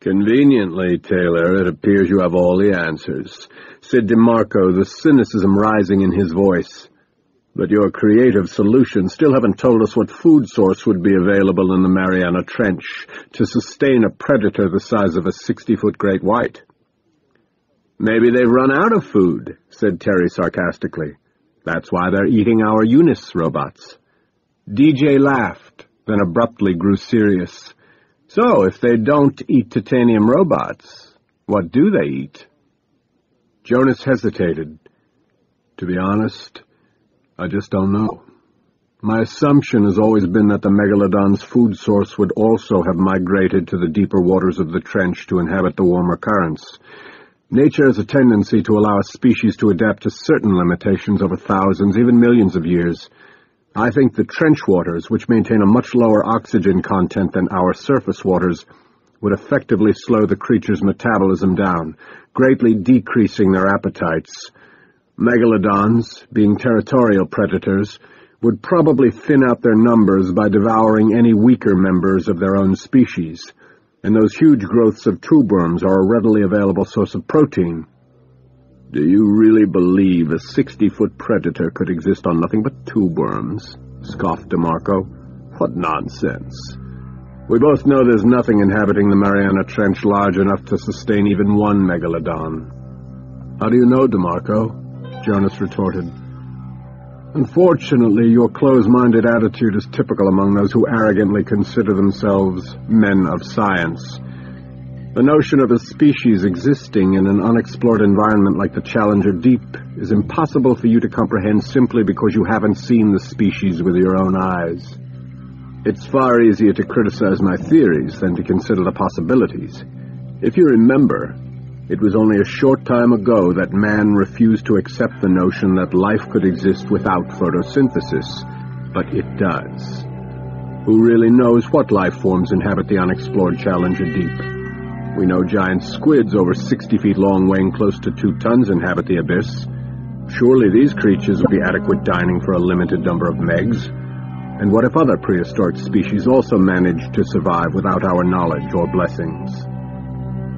Conveniently, Taylor, it appears you have all the answers, said DeMarco, the cynicism rising in his voice. But your creative solutions still haven't told us what food source would be available in the Mariana Trench to sustain a predator the size of a 60-foot great white. Maybe they've run out of food, said Terry sarcastically. That's why they're eating our Eunice robots. DJ laughed, then abruptly grew serious. So, if they don't eat titanium robots, what do they eat? Jonas hesitated. To be honest, I just don't know. My assumption has always been that the megalodon's food source would also have migrated to the deeper waters of the trench to inhabit the warmer currents. Nature has a tendency to allow a species to adapt to certain limitations over thousands, even millions of years. I think the trench waters, which maintain a much lower oxygen content than our surface waters, would effectively slow the creature's metabolism down, greatly decreasing their appetites. Megalodons, being territorial predators, would probably thin out their numbers by devouring any weaker members of their own species, and those huge growths of tube worms are a readily available source of protein. Do you really believe a 60-foot predator could exist on nothing but tube worms? Scoffed DeMarco. What nonsense. We both know there's nothing inhabiting the Mariana Trench large enough to sustain even one megalodon. How do you know, DeMarco? Jonas retorted. Unfortunately, your close-minded attitude is typical among those who arrogantly consider themselves men of science. The notion of a species existing in an unexplored environment like the Challenger Deep is impossible for you to comprehend simply because you haven't seen the species with your own eyes. It's far easier to criticize my theories than to consider the possibilities. If you remember, it was only a short time ago that man refused to accept the notion that life could exist without photosynthesis, but it does. Who really knows what life forms inhabit the unexplored Challenger Deep? We know giant squids over 60 feet long weighing close to 2 tons inhabit the abyss. Surely these creatures would be adequate dining for a limited number of megs. And what if other prehistoric species also managed to survive without our knowledge or blessings?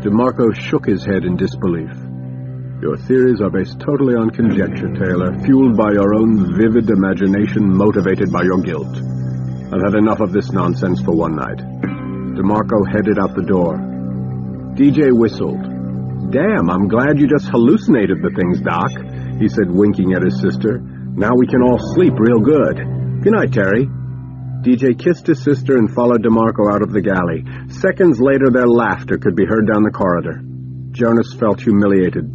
DeMarco shook his head in disbelief. Your theories are based totally on conjecture, Taylor, fueled by your own vivid imagination, motivated by your guilt. I've had enough of this nonsense for one night. DeMarco headed out the door. DJ whistled. Damn, I'm glad you just hallucinated the things, Doc, he said, winking at his sister. Now we can all sleep real good. Good night, Terry. DJ kissed his sister and followed DeMarco out of the galley. Seconds later, their laughter could be heard down the corridor. Jonas felt humiliated.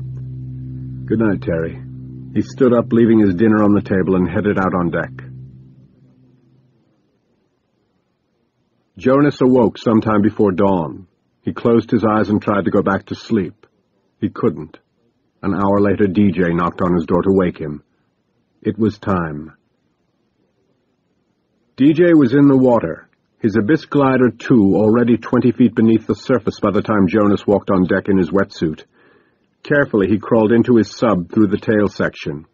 Good night, Terry. He stood up, leaving his dinner on the table, and headed out on deck. Jonas awoke sometime before dawn. He closed his eyes and tried to go back to sleep. He couldn't. An hour later, DJ knocked on his door to wake him. It was time. DJ was in the water, his abyss glider, too, already 20 feet beneath the surface by the time Jonas walked on deck in his wetsuit. Carefully, he crawled into his sub through the tail section.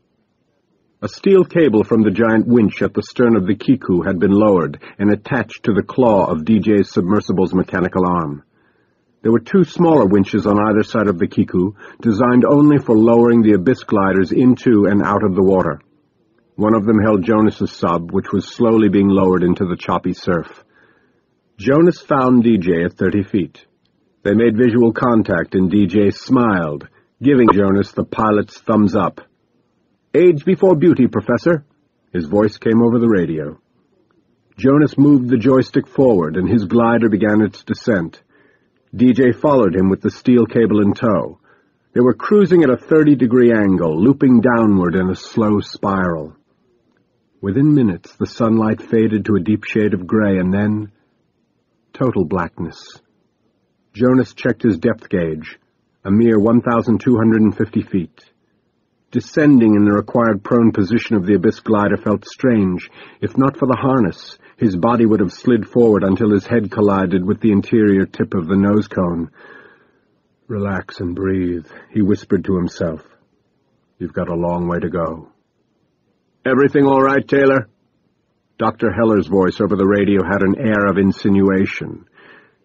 A steel cable from the giant winch at the stern of the Kiku had been lowered and attached to the claw of DJ's submersible's mechanical arm. There were 2 smaller winches on either side of the Kiku, designed only for lowering the abyss gliders into and out of the water. One of them held Jonas's sub, which was slowly being lowered into the choppy surf. Jonas found DJ at 30 feet. They made visual contact, and DJ smiled, giving Jonas the pilot's thumbs up. Age before beauty, Professor. His voice came over the radio. Jonas moved the joystick forward, and his glider began its descent. DJ followed him with the steel cable in tow. They were cruising at a 30-degree angle, looping downward in a slow spiral. Within minutes, the sunlight faded to a deep shade of gray, and then total blackness. Jonas checked his depth gauge, a mere 1,250 feet. Descending in the required prone position of the abyss glider felt strange. If not for the harness, his body would have slid forward until his head collided with the interior tip of the nose cone. Relax and breathe, he whispered to himself. You've got a long way to go. Everything all right, Taylor? Dr. Heller's voice over the radio had an air of insinuation.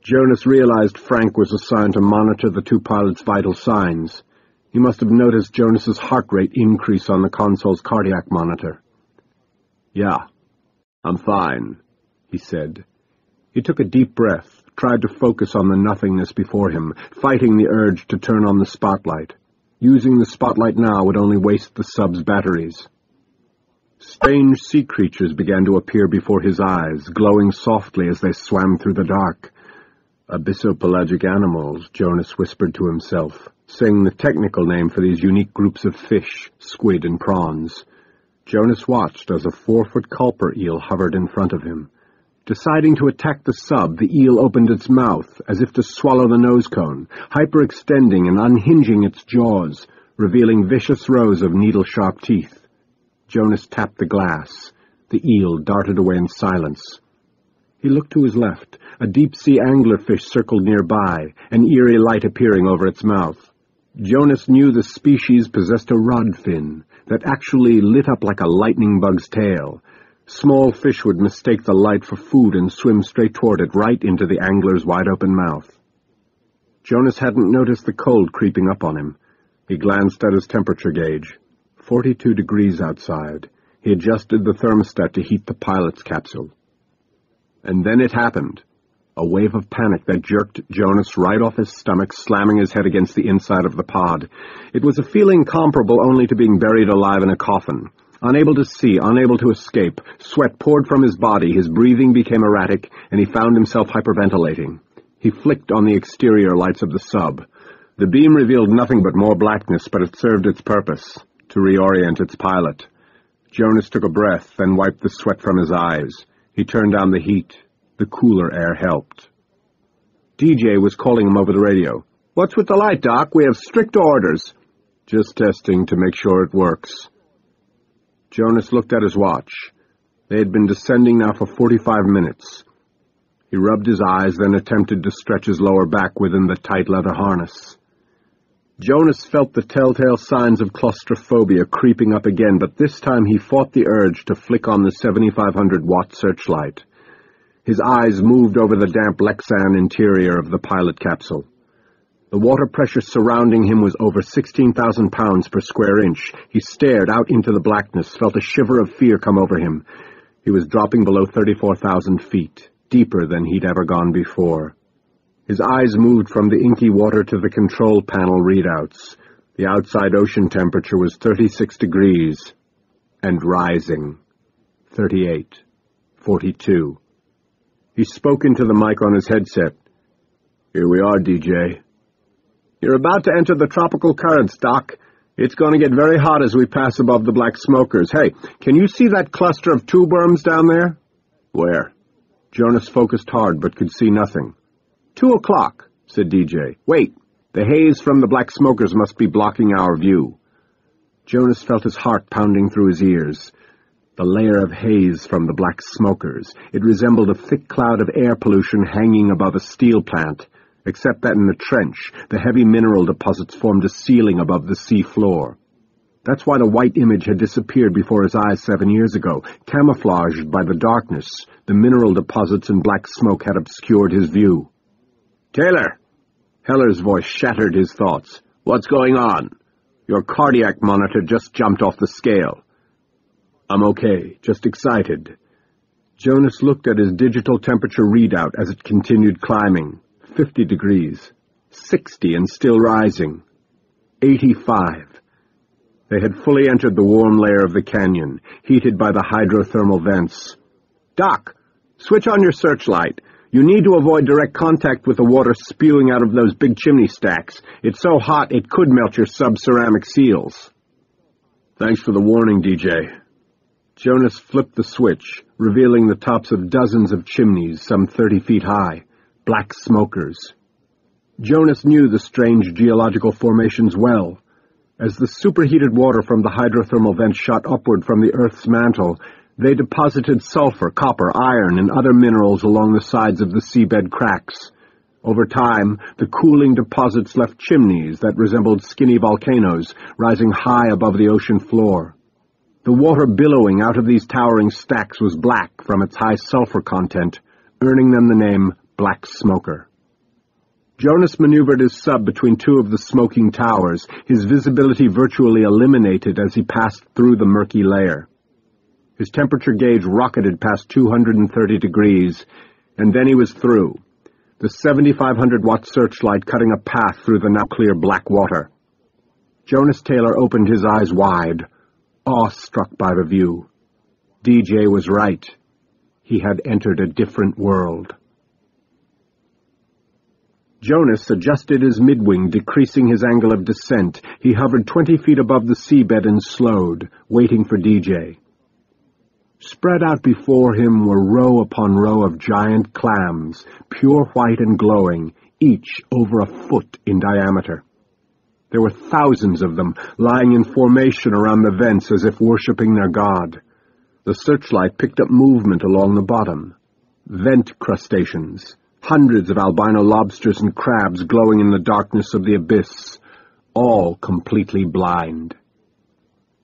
Jonas realized Frank was assigned to monitor the two pilots' vital signs. He must have noticed Jonas's heart rate increase on the console's cardiac monitor. "Yeah, I'm fine," he said. He took a deep breath, tried to focus on the nothingness before him, fighting the urge to turn on the spotlight. Using the spotlight now would only waste the sub's batteries. Strange sea creatures began to appear before his eyes, glowing softly as they swam through the dark. Abyssopelagic animals, Jonas whispered to himself, saying the technical name for these unique groups of fish, squid and prawns. Jonas watched as a 4-foot culper eel hovered in front of him. Deciding to attack the sub, the eel opened its mouth, as if to swallow the nose cone, hyperextending and unhinging its jaws, revealing vicious rows of needle-sharp teeth. Jonas tapped the glass. The eel darted away in silence. He looked to his left. A deep-sea anglerfish circled nearby, an eerie light appearing over its mouth. Jonas knew the species possessed a rod fin that actually lit up like a lightning bug's tail. Small fish would mistake the light for food and swim straight toward it, right into the angler's wide-open mouth. Jonas hadn't noticed the cold creeping up on him. He glanced at his temperature gauge. 42 degrees outside. He adjusted the thermostat to heat the pilot's capsule. And then it happened. A wave of panic that jerked Jonas right off his stomach, slamming his head against the inside of the pod. It was a feeling comparable only to being buried alive in a coffin. Unable to see, unable to escape, sweat poured from his body, his breathing became erratic, and he found himself hyperventilating. He flicked on the exterior lights of the sub. The beam revealed nothing but more blackness, but it served its purpose, to reorient its pilot. Jonas took a breath, then wiped the sweat from his eyes. He turned down the heat. The cooler air helped. DJ was calling him over the radio. "What's with the light, Doc? We have strict orders." "Just testing to make sure it works." Jonas looked at his watch. They had been descending now for 45 minutes. He rubbed his eyes, then attempted to stretch his lower back within the tight leather harness. Jonas felt the telltale signs of claustrophobia creeping up again, but this time he fought the urge to flick on the 7,500-watt searchlight. His eyes moved over the damp Lexan interior of the pilot capsule. The water pressure surrounding him was over 16,000 pounds per square inch. He stared out into the blackness, felt a shiver of fear come over him. He was dropping below 34,000 feet, deeper than he'd ever gone before. His eyes moved from the inky water to the control panel readouts. The outside ocean temperature was 36 degrees, and rising. 38. 42. He spoke into the mic on his headset. "Here we are, DJ. You're about to enter the tropical currents, Doc. It's going to get very hot as we pass above the black smokers. Hey, can you see that cluster of tube worms down there?" "Where?" Jonas focused hard but could see nothing. 2 o'clock, said DJ. "Wait, the haze from the black smokers must be blocking our view." Jonas felt his heart pounding through his ears. The layer of haze from the black smokers. It resembled a thick cloud of air pollution hanging above a steel plant, except that in the trench, the heavy mineral deposits formed a ceiling above the sea floor. That's why the white image had disappeared before his eyes 7 years ago. Camouflaged by the darkness, the mineral deposits and black smoke had obscured his view. "Taylor!" Heller's voice shattered his thoughts. "What's going on? Your cardiac monitor just jumped off the scale." "I'm okay, just excited." Jonas looked at his digital temperature readout as it continued climbing. 50 degrees. 60 and still rising. 85. They had fully entered the warm layer of the canyon, heated by the hydrothermal vents. "Doc, switch on your searchlight. You need to avoid direct contact with the water spewing out of those big chimney stacks. It's so hot it could melt your sub-ceramic seals." "Thanks for the warning, DJ." Jonas flipped the switch, revealing the tops of dozens of chimneys, some 30 feet high. Black smokers. Jonas knew the strange geological formations well. As the superheated water from the hydrothermal vents shot upward from the Earth's mantle, they deposited sulfur, copper, iron, and other minerals along the sides of the seabed cracks. Over time, the cooling deposits left chimneys that resembled skinny volcanoes, rising high above the ocean floor. The water billowing out of these towering stacks was black from its high sulfur content, earning them the name Black Smoker. Jonas maneuvered his sub between two of the smoking towers, his visibility virtually eliminated as he passed through the murky layer. His temperature gauge rocketed past 230 degrees, and then he was through, the 7,500-watt searchlight cutting a path through the now clear black water. Jonas Taylor opened his eyes wide, awe-struck by the view. DJ was right. He had entered a different world. Jonas adjusted his midwing, decreasing his angle of descent. He hovered 20 feet above the seabed and slowed, waiting for DJ. Spread out before him were row upon row of giant clams, pure white and glowing, each over a foot in diameter. There were thousands of them, lying in formation around the vents as if worshipping their god. The searchlight picked up movement along the bottom. Vent crustaceans. Hundreds of albino lobsters and crabs glowing in the darkness of the abyss, all completely blind.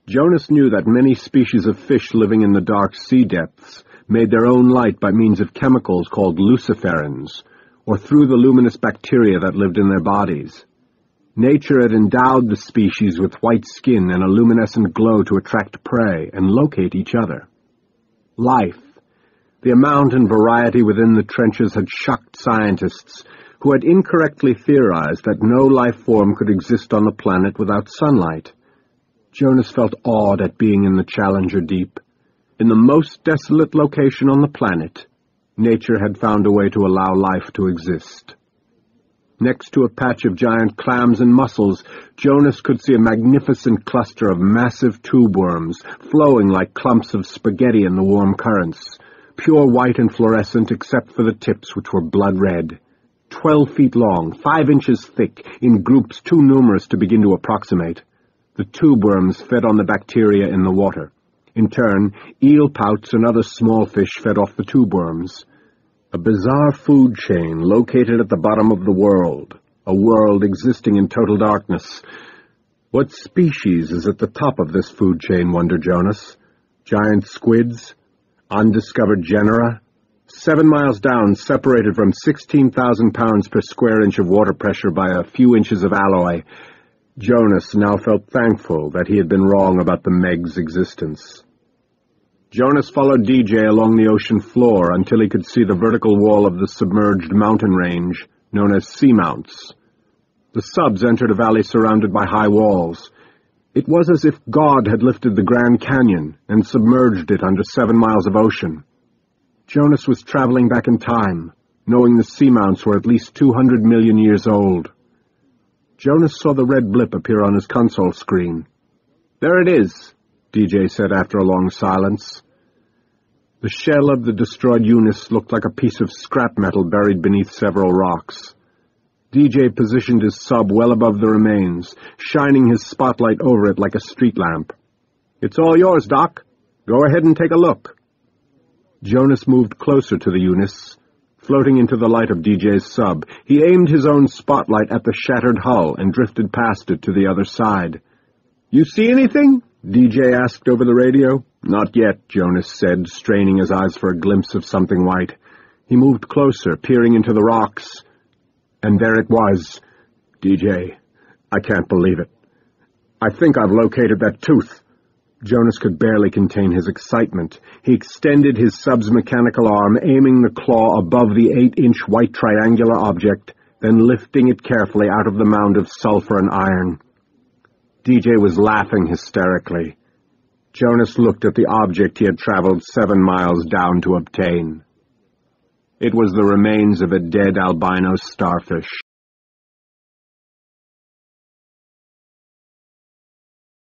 Jonas knew that many species of fish living in the dark sea depths made their own light by means of chemicals called luciferins, or through the luminous bacteria that lived in their bodies. Nature had endowed the species with white skin and a luminescent glow to attract prey and locate each other. Life. The amount and variety within the trenches had shocked scientists, who had incorrectly theorized that no life form could exist on the planet without sunlight. Jonas felt awed at being in the Challenger Deep. In the most desolate location on the planet, nature had found a way to allow life to exist. Next to a patch of giant clams and mussels, Jonas could see a magnificent cluster of massive tube worms, flowing like clumps of spaghetti in the warm currents. Pure white and fluorescent except for the tips, which were blood red. 12 feet long, 5 inches thick, in groups too numerous to begin to approximate. The tube worms fed on the bacteria in the water. In turn, eel pouts and other small fish fed off the tube worms. A bizarre food chain located at the bottom of the world, a world existing in total darkness. What species is at the top of this food chain, wondered Jonas? Giant squids? Undiscovered genera? 7 miles down, separated from 16,000 pounds per square inch of water pressure by a few inches of alloy, Jonas now felt thankful that he had been wrong about the Meg's existence. Jonas followed DJ along the ocean floor until he could see the vertical wall of the submerged mountain range, known as seamounts. The subs entered a valley surrounded by high walls. It was as if God had lifted the Grand Canyon and submerged it under 7 miles of ocean. Jonas was traveling back in time, knowing the seamounts were at least 200 million years old. Jonas saw the red blip appear on his console screen. "There it is," DJ said after a long silence. The shell of the destroyed Eunice looked like a piece of scrap metal buried beneath several rocks. DJ positioned his sub well above the remains, shining his spotlight over it like a street lamp. "It's all yours, Doc. Go ahead and take a look." Jonas moved closer to the Eunice, floating into the light of DJ's sub. He aimed his own spotlight at the shattered hull and drifted past it to the other side. "You see anything?" DJ asked over the radio. "Not yet," Jonas said, straining his eyes for a glimpse of something white. He moved closer, peering into the rocks. And there it was. "DJ, I can't believe it. I think I've located that tooth." Jonas could barely contain his excitement. He extended his sub's mechanical arm, aiming the claw above the 8-inch white triangular object, then lifting it carefully out of the mound of sulfur and iron. DJ was laughing hysterically. Jonas looked at the object he had traveled 7 miles down to obtain. It was the remains of a dead albino starfish.